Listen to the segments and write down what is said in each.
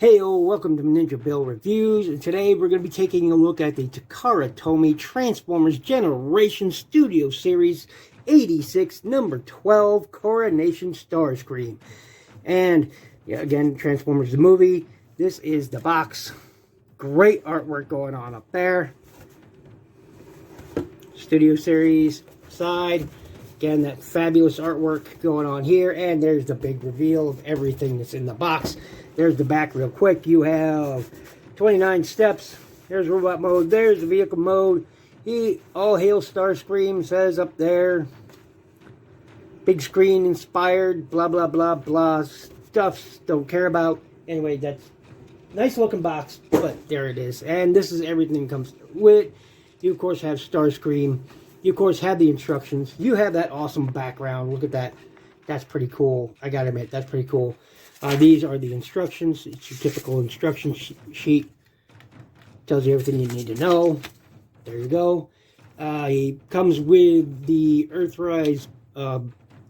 Heyo, welcome to NinjaBill Reviews, and today we're going to be taking a look at the Takara Tomy Transformers Generation Studio Series 86, number 12, Coronation Starscream. And, yeah, again, Transformers the movie. This is the box. Great artwork going on up there. Studio Series side. Again, that fabulous artwork going on here. And there's the big reveal of everything that's in the box. There's the back real quick. You have 29 steps. There's robot mode. There's the vehicle mode. All hail Starscream says up there. Big screen inspired. Blah, blah, blah, blah. Stuff don't care about. Anyway, that's nice looking box. But there it is. And this is everything that comes with. You, of course, have Starscream. You, of course, have the instructions. You have that awesome background. Look at that. That's pretty cool. I gotta admit, that's pretty cool. These are the instructions. It's your typical instruction sheet. Tells you everything you need to know. There you go. He comes with the Earthrise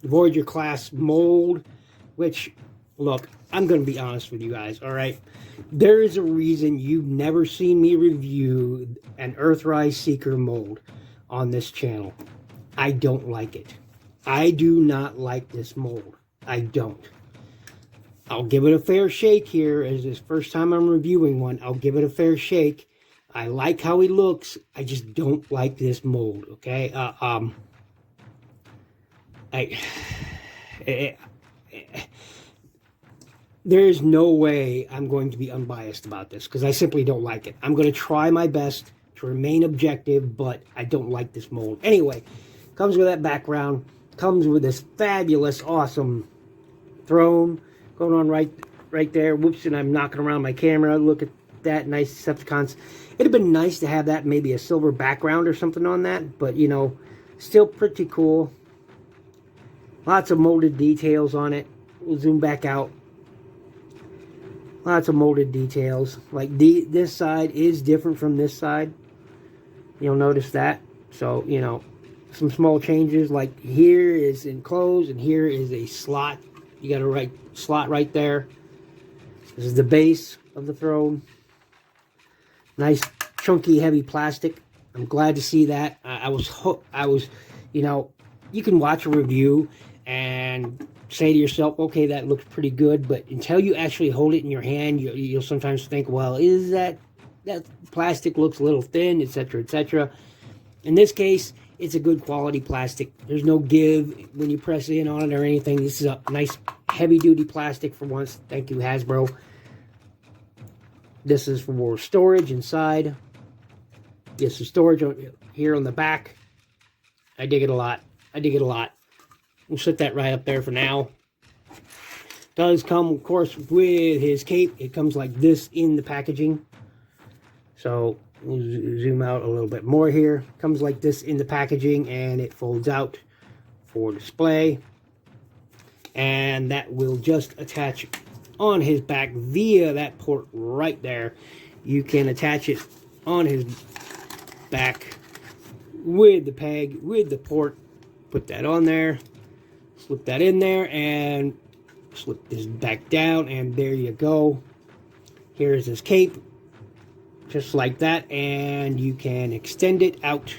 Voyager class mold, which, look, I'm going to be honest with you guys, alright? There is a reason you've never seen me review an Earthrise Seeker mold on this channel. I don't like it. I do not like this mold. I don't. I'll give it a fair shake here, as this first time I'm reviewing one. I'll give it a fair shake. I like how he looks. I just don't like this mold, okay? There is no way I'm going to be unbiased about this, because I simply don't like it. I'm going to try my best to remain objective, but I don't like this mold. Anyway, comes with that background. Comes with this fabulous, awesome throne going on right there. Whoops, and I'm knocking around my camera. Look at that, nice Decepticons. It'd have been nice to have that, maybe a silver background or something on that, but, you know, still pretty cool. Lots of molded details on it. We'll zoom back out. Lots of molded details. Like, this side is different from this side. You'll notice that. So, you know, some small changes, like here is enclosed and here is a slot. You got a right slot right there. This is the base of the throne. Nice chunky heavy plastic. I'm glad to see that. I was, you know, you can watch a review and say to yourself, okay, that looks pretty good, but until you actually hold it in your hand, you'll sometimes think, well, is that plastic looks a little thin, etc., etc. In this case, it's a good quality plastic. There's no give when you press in on it or anything. This is a nice heavy-duty plastic for once. Thank you, Hasbro. This is for more storage inside. This is storage here on the back. I dig it a lot. I dig it a lot. We'll set that right up there for now. Does come, of course, with his cape. It comes like this in the packaging. So we'll zoom out a little bit more here. Comes like this in the packaging, and it folds out for display. And that will just attach on his back via that port right there. You can attach it on his back with the peg, with the port. Put that on there. Slip that in there, and slip this back down, and there you go. Here's his cape. Just like that, and you can extend it out.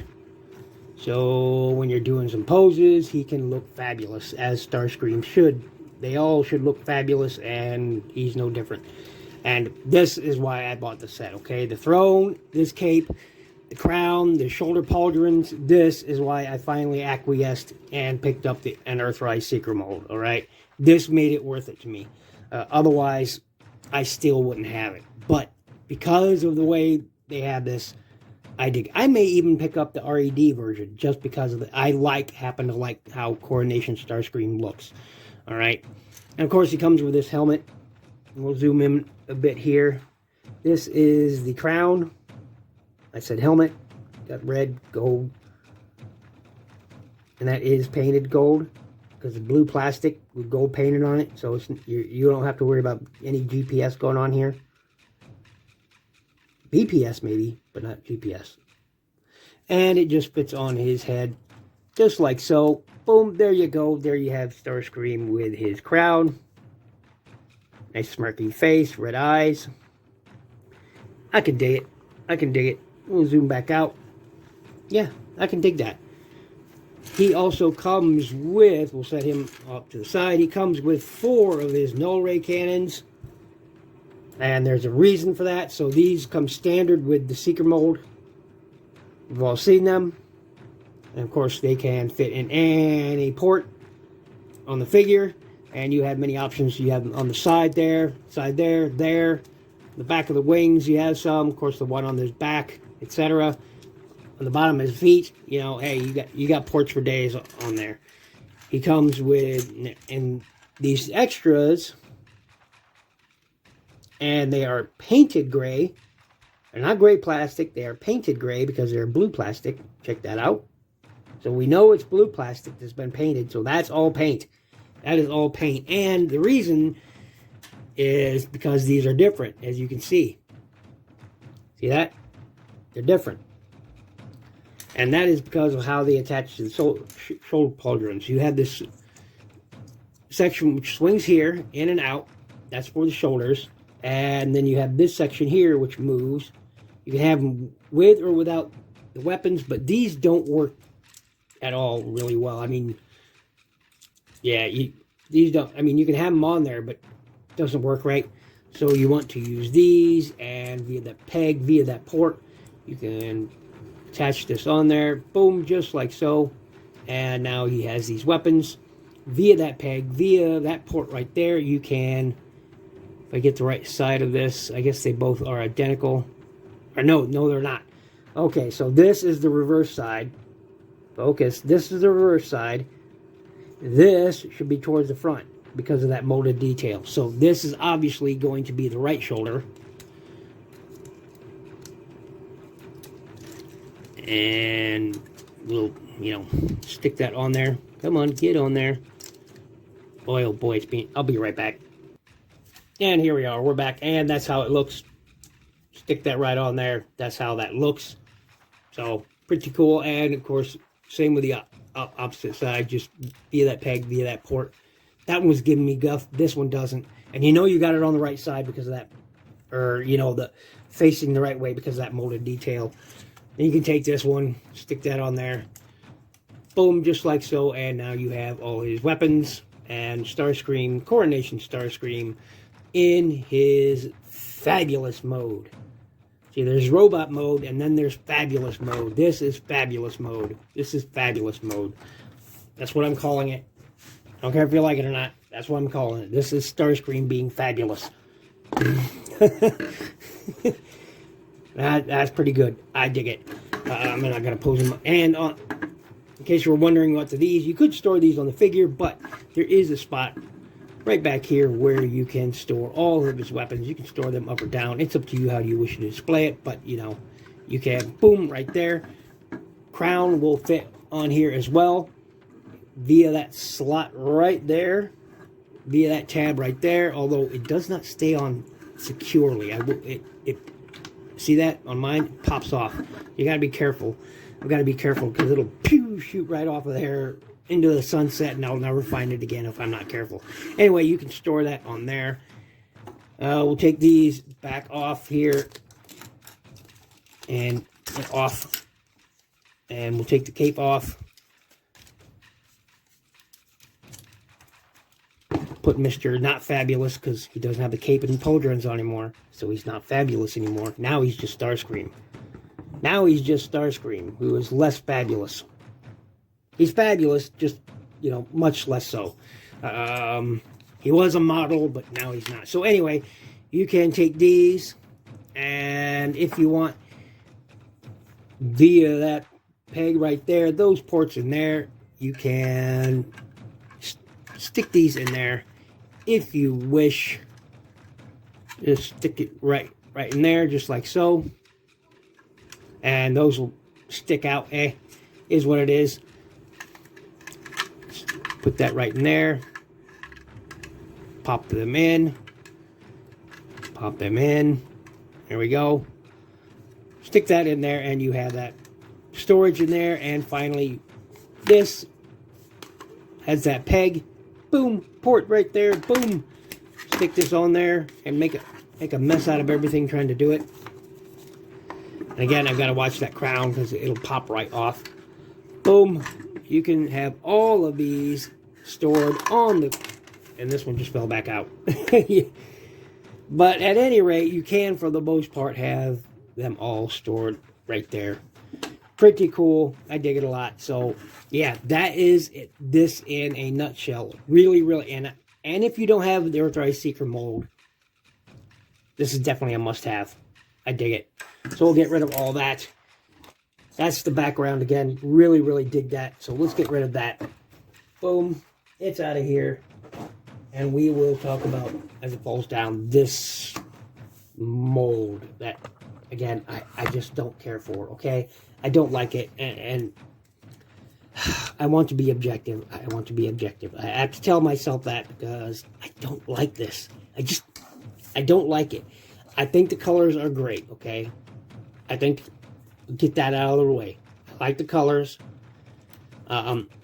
So when you're doing some poses, he can look fabulous, as Starscream should. They all should look fabulous, and he's no different. And this is why I bought the set, okay? The throne, this cape, the crown, the shoulder pauldrons, this is why I finally acquiesced and picked up an Earthrise Seeker mold, alright? This made it worth it to me. Otherwise, I still wouldn't have it. But because of the way they have this, I dig. I may even pick up the RED version just because of happen to like how Coronation Starscream looks. Alright. And of course he comes with this helmet. We'll zoom in a bit here. This is the crown. I said helmet. Got red, gold. And that is painted gold, because it's blue plastic with gold painted on it. So you don't have to worry about any GPS going on here. BPS maybe, but not GPS. And it just fits on his head, just like so. Boom, there you go. There you have Starscream with his crown. Nice smirky face, red eyes. I can dig it. I can dig it. We'll zoom back out. Yeah, I can dig that. He also comes with, we'll set him up to the side, he comes with 4 of his null ray cannons. And there's a reason for that. So these come standard with the Seeker mold. We've all seen them. And of course they can fit in any port on the figure. And you have many options. You have them on the side there, there. The back of the wings you have some. Of course the one on his back, etc. On the bottom of his feet, you know, hey, you got ports for days on there. He comes with in these extras, and they are painted gray. They're not gray plastic. They are painted gray because they're blue plastic. Check that out. So we know it's blue plastic that's been painted. So that's all paint. That is all paint. And the reason is because these are different, as you can see. See that? They're different. And that is because of how they attach to the shoulder pauldrons. You have this section which swings here, in and out. That's for the shoulders. And then you have this section here which moves. You can have them with or without the weapons, but these don't work at all really well. I mean, yeah, these don't. I mean, you can have them on there, but it doesn't work right. So you want to use these, and via that peg, via that port, you can attach this on there, boom, just like so. And now he has these weapons via that peg, via that port right there. You can, if I get the right side of this, I guess they both are identical. Or no, they're not. Okay, so this is the reverse side. Focus, this is the reverse side. This should be towards the front because of that molded detail. So this is obviously going to be the right shoulder. And we'll, you know, stick that on there. Come on, get on there. Boy, oh boy, I'll be right back. And here we are, we're back, and that's how it looks. Stick that right on there. That's how that looks. So, pretty cool. And of course, same with the opposite side, just via that peg, via that port. That one was giving me guff. This one doesn't. And you know you got it on the right side because of that, or, you know, the facing the right way because of that molded detail. And you can take this one, stick that on there. Boom, just like so. And now you have all his weapons and Starscream, Coronation Starscream, in his fabulous mode. See, there's robot mode, and then there's fabulous mode. This is fabulous mode. This is fabulous mode. That's what I'm calling it. I don't care if you like it or not. That's what I'm calling it. This is Starscream being fabulous. That's pretty good. I dig it. I'm not going to pose them. And in case you were wondering what to these, you could store these on the figure, but there is a spot right back here where you can store all of his weapons. You can store them up or down. It's up to you how you wish to display it, but you know, you can, boom, right there. Crown will fit on here as well via that slot right there, via that tab right there, although it does not stay on securely. See that on mine? It pops off. You got to be careful. I've got to be careful because it'll shoot right off of there into the sunset, and I'll never find it again if I'm not careful. Anyway, you can store that on there. We'll take these back off here and off, and we'll take the cape off. Put Mr. Not Fabulous because he doesn't have the cape and pauldrons on anymore, so he's not fabulous anymore. Now he's just Starscream. Now he's just Starscream, who is less fabulous. He's fabulous, just, you know, much less so. He was a model, but now he's not. So anyway, you can take these, and if you want, via that peg right there, those ports in there, you can stick these in there if you wish. Just stick it right in there, just like so. And those will stick out. Is what it is. Put that right in there. Pop them in. Pop them in. There we go. Stick that in there, and you have that storage in there. And finally, this has that peg. Boom. Port right there. Boom. stick this on there and make a mess out of everything trying to do it. And again, I've got to watch that crown because it'll pop right off. Boom. You can have all of these stored on the... And this one just fell back out. But at any rate, you can, for the most part, have them all stored right there. Pretty cool. I dig it a lot. So, yeah, that is it. This in a nutshell. Really, really. And if you don't have the Earthrise Seeker mold, this is definitely a must-have. I dig it. So we'll get rid of all that. That's the background again. Really, really dig that. So let's get rid of that. Boom. It's out of here. And we will talk about, as it falls down, this mold that, again, I just don't care for, okay? I don't like it, and I want to be objective. I want to be objective. I have to tell myself that because I don't like this. I don't like it. I think the colors are great, okay? I think, get that out of the way. I like the colors.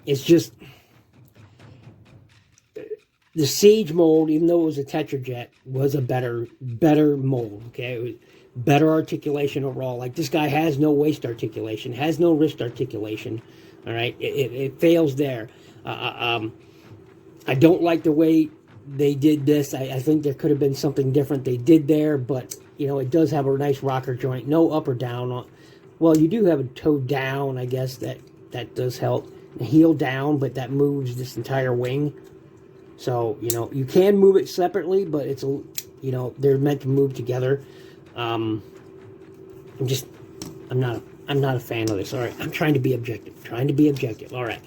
It's just... The Siege mold, even though it was a Tetrajet, was a better mold, okay? It was better articulation overall. Like, this guy has no waist articulation, has no wrist articulation, all right? It fails there. I don't like the way they did this. I think there could have been something different they did there, but, you know, it does have a nice rocker joint. No up or down. Well, you do have a toe down, I guess. That does help. The heel down, but that moves this entire wing. So, you know, you can move it separately, but it's, you know, they're meant to move together. I'm not a fan of this. All right, I'm trying to be objective. All right.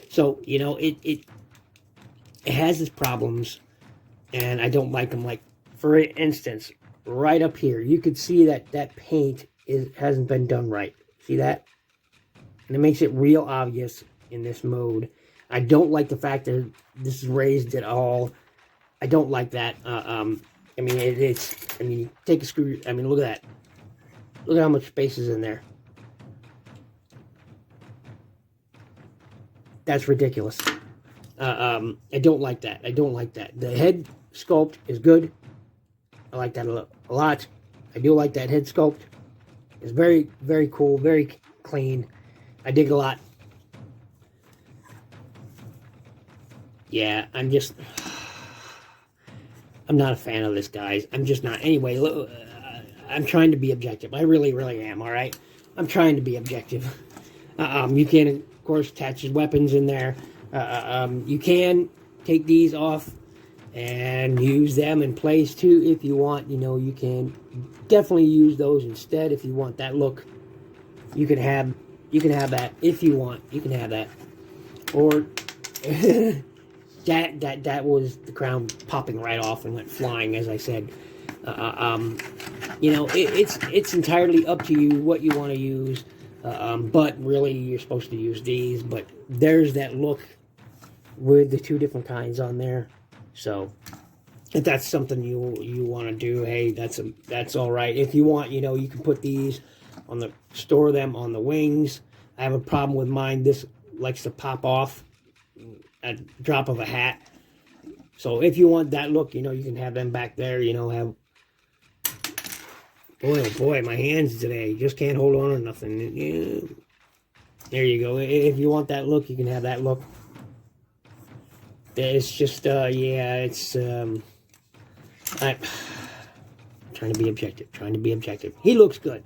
So, you know, it has its problems, and I don't like them. Like, for instance, right up here, you could see that paint hasn't been done right. See that? And it makes it real obvious in this mode. I don't like the fact that this is raised at all. I don't like that. I mean, take a screw. I mean, look at that. Look at how much space is in there. That's ridiculous. I don't like that. I don't like that. The head sculpt is good. I like that a lot. I do like that head sculpt. It's very, very cool. Very clean. I dig it a lot. Yeah, I'm not a fan of this, guys. I'm just not. Anyway, look, I'm trying to be objective. I really, really am, all right? I'm trying to be objective. You can, of course, attach his weapons in there. You can take these off and use them in place, too, if you want. You know, you can definitely use those instead if you want that look. You can have that if you want. You can have that. Or... That was the crown popping right off and went flying, as I said. You know, it's entirely up to you what you want to use. But really, you're supposed to use these. But there's that look with the two different kinds on there. So if that's something you want to do, hey, that's all right. If you want, you know, you can put these store them on the wings. I have a problem with mine. This likes to pop off at drop of a hat. So if you want that look, you know, you can have them back there, you know, have... Boy, oh boy, my hands today just can't hold on to nothing. Yeah. There you go. If you want that look, you can have that look. It's just, yeah, it's, I'm trying to be objective. He looks good,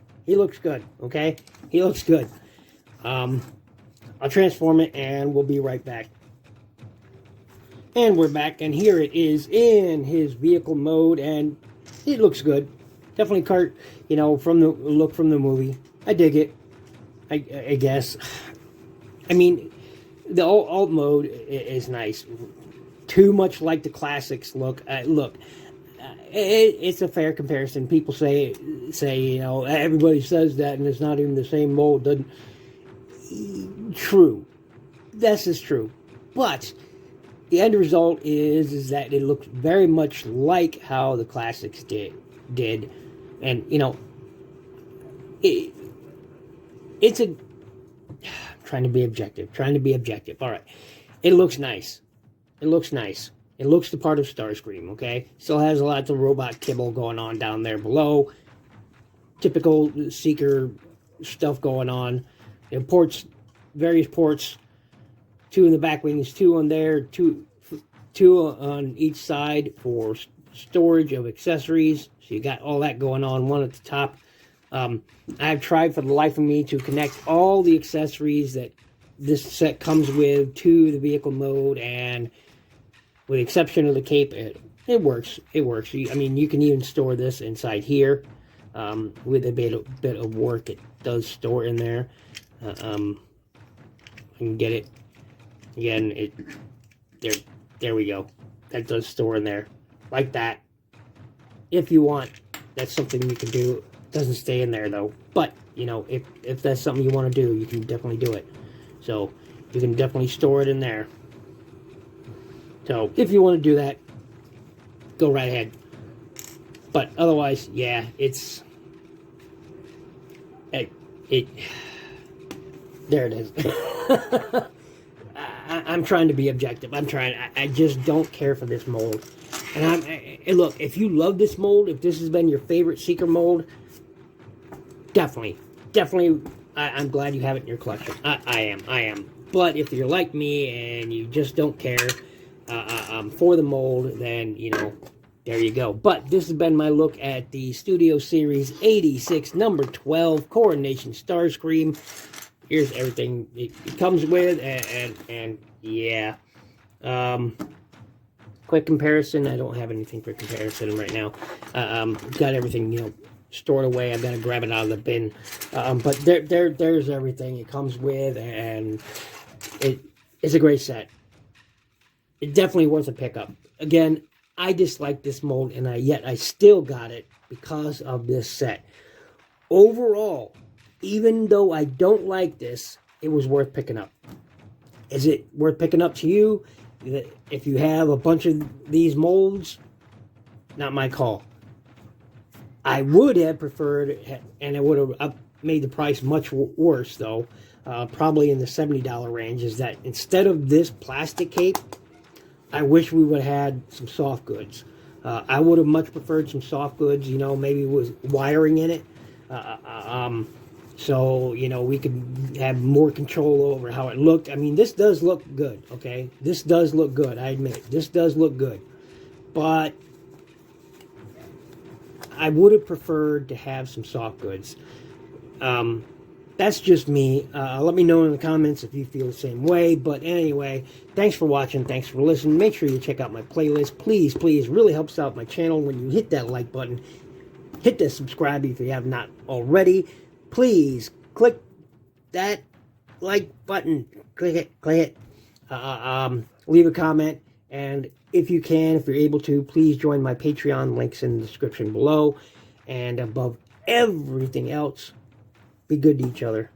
okay? He looks good. I'll transform it, and we'll be right back. And we're back, and here it is in his vehicle mode, and it looks good. Definitely, you know, from the look from the movie. I dig it, I guess. I mean, the alt mode is nice. Too much like the classics look. It's a fair comparison. People say, you know, everybody says that, and it's not even the same mold. True. This is true. But... the end result is that it looks very much like how the classics did. And, you know, it's a... trying to be objective. All right. It looks nice. It looks the part of Starscream, okay? Still has a lot of robot kibble going on down there below. Typical Seeker stuff going on. And ports, various ports. 2 in the back wings, 2 on there, two on each side for storage of accessories. So you got all that going on, 1 at the top. I've tried for the life of me to connect all the accessories that this set comes with to the vehicle mode, and with the exception of the cape, it works. It works. I mean, you can even store this inside here. With a bit of work, it does store in there. You can get it. Again, there we go. That does store in there. Like that. If you want, that's something you can do. It doesn't stay in there, though. But, you know, if that's something you want to do, you can definitely do it. So, you can definitely store it in there. So, if you want to do that, go right ahead. But otherwise, yeah, there it is. I'm trying to be objective. I just don't care for this mold. And look, if you love this mold, if this has been your favorite Seeker mold, definitely, I'm glad you have it in your collection. I am. But if you're like me and you just don't care for the mold, then, you know, there you go. But this has been my look at the Studio Series 86, number 12, Coronation Starscream. Here's everything it comes with, and yeah. Quick comparison. I don't have anything for comparison right now. Got everything, you know, stored away. I've got to grab it out of the bin. But there's everything it comes with, and it's a great set. It's definitely worth a pickup. Again, I dislike this mold, and yet I still got it because of this set. Overall, even though I don't like this, it was worth picking up. Is it worth picking up to you? If you have a bunch of these molds, not my call. I would have preferred, and it would have made the price much worse, though, probably in the $70 range, is that instead of this plastic cape, I wish we would have had some soft goods. I would have much preferred some soft goods, you know, maybe with wiring in it. So, you know, we could have more control over how it looked. I mean, this does look good, okay? This does look good, I admit. This does look good. But I would have preferred to have some soft goods. That's just me. Let me know in the comments if you feel the same way. But anyway, thanks for watching. Thanks for listening. Make sure you check out my playlist. Please, really helps out my channel when you hit that like button. Hit that subscribe if you have not already. Please click that like button. Click it. Leave a comment. And if you can, if you're able to, please join my Patreon. Links in the description below. And above everything else, be good to each other.